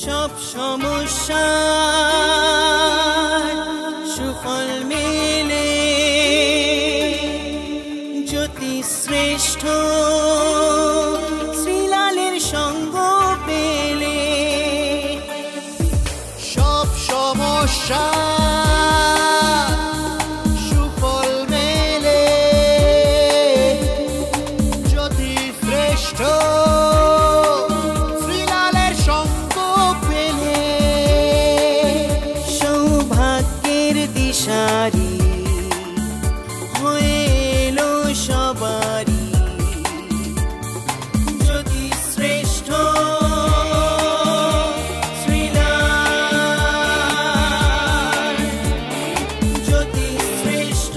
সব সমস্যা সুফল মেলে জ্যোতি শ্রেষ্ঠ শ্রীলালের সঙ্গ পেলে সব সমস্যা সুফল মেলে জ্যোতি শ্রেষ্ঠ শ্রীলালের সঙ্গ পেলে সৌভাগ্যের দিশারি হয়ে এলো সবারই জ্যোতি শ্রেষ্ঠ শ্রীলাল জ্যোতি শ্রেষ্ঠ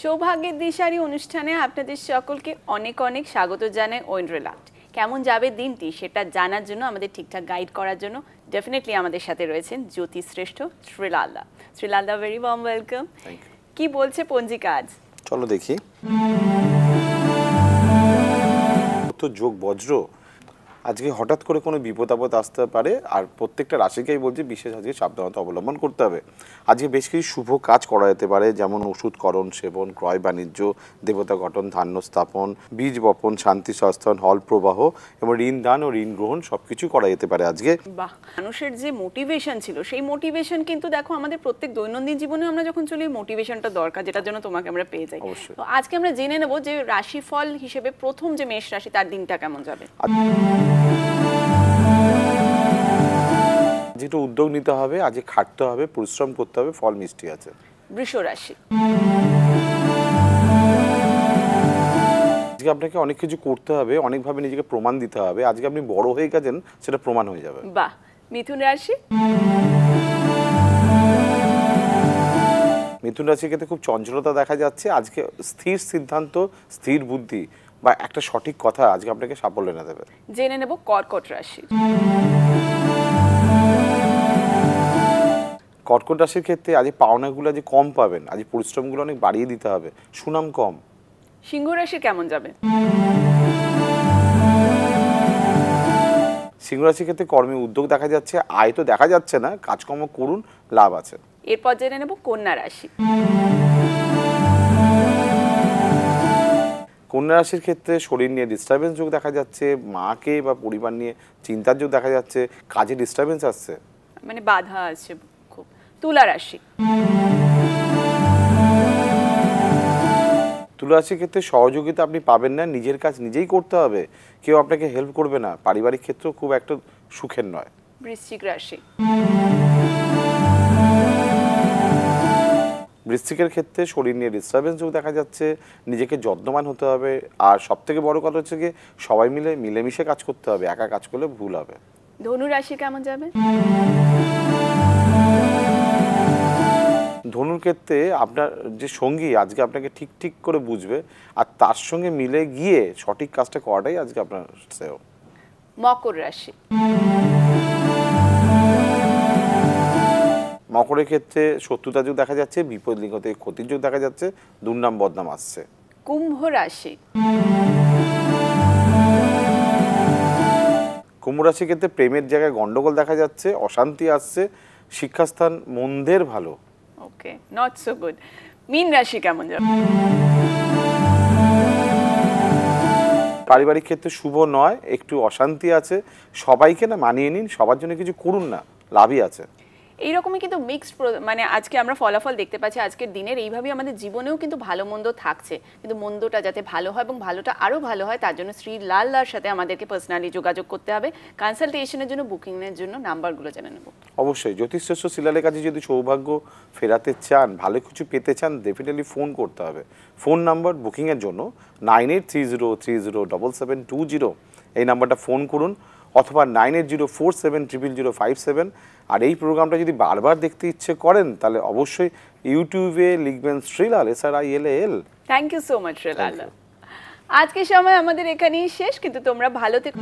সৌভাগ্যের দিশারি অনুষ্ঠানে আপনাদের সকলকে অনেক অনেক স্বাগত জানাই ঐন্দ্রলাল। কেমন যাবে দিনটি সেটা জানার জন্য, আমাদের ঠিকঠাক গাইড করার জন্য ডেফিনেটলি আমাদের সাথে রয়েছেন জ্যোতি শ্রেষ্ঠ শ্রীলালদা। শ্রীলালদা, ভেরি ওয়ার্ম ওয়েলকাম। কি বলছে পঞ্জিকা আজ? চলো দেখি। তো যোগ বজ্র, আজকে হঠাৎ করে কোনো বিপদ আপদ আসতে পারে, আর প্রত্যেকটা রাশিকেই বলছে বিশেষ আজকে সাবধানতা অবলম্বন করতে হবে। আজকে বেশ কিছু শুভ কাজ করা যেতে পারে, যেমন ওষুধকরণ সেবন, ক্রয় বাণিজ্য, দেবতা গঠন, ধান্য স্থাপন, বীজ বপন, শান্তি সস্থান, হল প্রবাহ এবং ঋণ দান ও ঋণ গ্রহণ সবকিছু করা যেতে পারে আজকে। বাহ, মানুষের যে মোটিভেশন ছিল সেই মোটিভেশন কিন্তু দেখো আমাদের প্রত্যেক দৈনন্দিন জীবনে আমরা যখন চলি মোটিভেশনটা দরকার, যেটার জন্য তোমাকে আমরা পেয়ে যাই। তো আজকে আমরা জেনে নেব যে রাশিফল হিসেবে প্রথম যে মেষ রাশি তার দিনটা কেমন যাবে। যেটা উদ্যোগ নিতে হবে, আজকে খাটতে হবে, পরিশ্রম করতে হবে, ফল মিষ্টি আছে। বৃষ রাশি, আজকে আপনাকে অনেক কিছু করতে হবে, অনেকভাবে নিজেকে প্রমাণ দিতে হবে। আজকে আপনি বড় হয়ে গেছেন, সেটা প্রমাণ হয়ে যাবে। বাহ। মিথুন রাশি, মিথুন রাশির ক্ষেত্রে খুব চঞ্চলতা দেখা যাচ্ছে। আজকে স্থির সিদ্ধান্ত, স্থির বুদ্ধি বা একটা সঠিক কথা আজকে আপনাকে সাফল্য এনে দেবে। জেনে নেব কর্কট রাশি। কর্কট রাশির ক্ষেত্রে আজ পাওনাগুলো আজ কম পাবেন, আজ পরিশ্রমগুলো অনেক বাড়িয়ে দিতে হবে, সুনাম কম। সিংহ রাশি কেমন যাবে? সিংহ রাশির ক্ষেত্রে কর্মে উদ্যোগ দেখা যাচ্ছে, আয় তো দেখা যাচ্ছে না, কাজকর্ম করুন, লাভ আছে। এরপর জেনে নেব কন্যা রাশি। কন্যা রাশির ক্ষেত্রে শরীর নিয়ে ডিস্টারবেন্স যোগ দেখা যাচ্ছে, মাকে বা পরিবার নিয়ে চিন্তার যোগ দেখা যাচ্ছে, কাজে ডিস্টারবেন্স আসছে, মানে বাধা আছে খুব। তুলা রাশি, তুলা রাশির ক্ষেত্রে সহযোগিতা আপনি পাবেন না, নিজের কাজ নিজেই করতে হবে, কেউ আপনাকে হেল্প করবে না, পারিবারিক ক্ষেত্রেও খুব একটা সুখের নয়। বৃশ্চিক রাশি, বৃশ্চিকের ক্ষেত্রে শরীর নিয়ে ডিস্টারবেন্স যোগ দেখা যাচ্ছে, নিজেকে যত্নবান হতে হবে, আর সব থেকে বড় কথা হচ্ছে কি সবাই মিলে মিলেমিশে কাজ করতে হবে, একা কাজ করলে ভুল হবে। ধনু রাশি কেমন যাবে? ধনুর ক্ষেত্রে আপনার যে সঙ্গী আজকে আপনাকে ঠিক ঠিক করে বুঝবে, আর তার সঙ্গে মিলে গিয়ে সঠিক কাজটা করাটাই আজকে আপনার শ্রেয়। মকর রাশি, মকরের ক্ষেত্রে শত্রুতা যোগ দেখা যাচ্ছে, বিপদ লিঙ্গ থেকে ক্ষতির যোগ দেখা যাচ্ছে, দুর্নাম বদনাম আসছে। কুম্ভ রাশি, কুম্ভ রাশির ক্ষেত্রে প্রেমের জায়গায় গন্ডগোল দেখা যাচ্ছে, অশান্তি আসছে, শিক্ষাস্থান মন্দের ভালো। ওকে, নট সো গুড। মীন রাশি কেমন যাবে? পারিবারিক ক্ষেত্রে শুভ নয়, একটু অশান্তি আছে, সবাইকে না মানিয়ে নিন, সবার জন্য কিছু করুন না, লাভই আছে। এইরকমই কিন্তু মিক্সড, মানে আজকে আমরা ফলাফল দেখতে পাচ্ছি আজকের দিনের, এইভাবেই আমাদের জীবনেও কিন্তু ভালো মন্দ থাকছে, কিন্তু মন্দটা যাতে ভালো হয় এবং ভালোটা আরও ভালো হয় তার জন্য শ্রীলালদার সাথে আমাদেরকে পার্সোনালি যোগাযোগ করতে হবে। কনসালটেশনের জন্য, বুকিংয়ের জন্য নাম্বারগুলো জেনে নেব। অবশ্যই জ্যোতিষশ্রেষ্ঠ শ্রীলালের কাছে যদি সৌভাগ্য ফেরাতে চান, ভালো কিছু পেতে চান, ডেফিনেটলি ফোন করতে হবে। ফোন নাম্বার বুকিংয়ের জন্য 9830307720, এই নাম্বারটা ফোন করুন, অথবা 9804700057। আর এই প্রোগ্রামটা যদি বারবার দেখতে ইচ্ছে করেন তাহলে অবশ্যই ইউটিউবে লিখবেন Srilal, SRILAL। Thank you so much Srilal. আজকের সময় আমাদের এখানেই শেষ, কিন্তু তোমরা ভালো থেকো।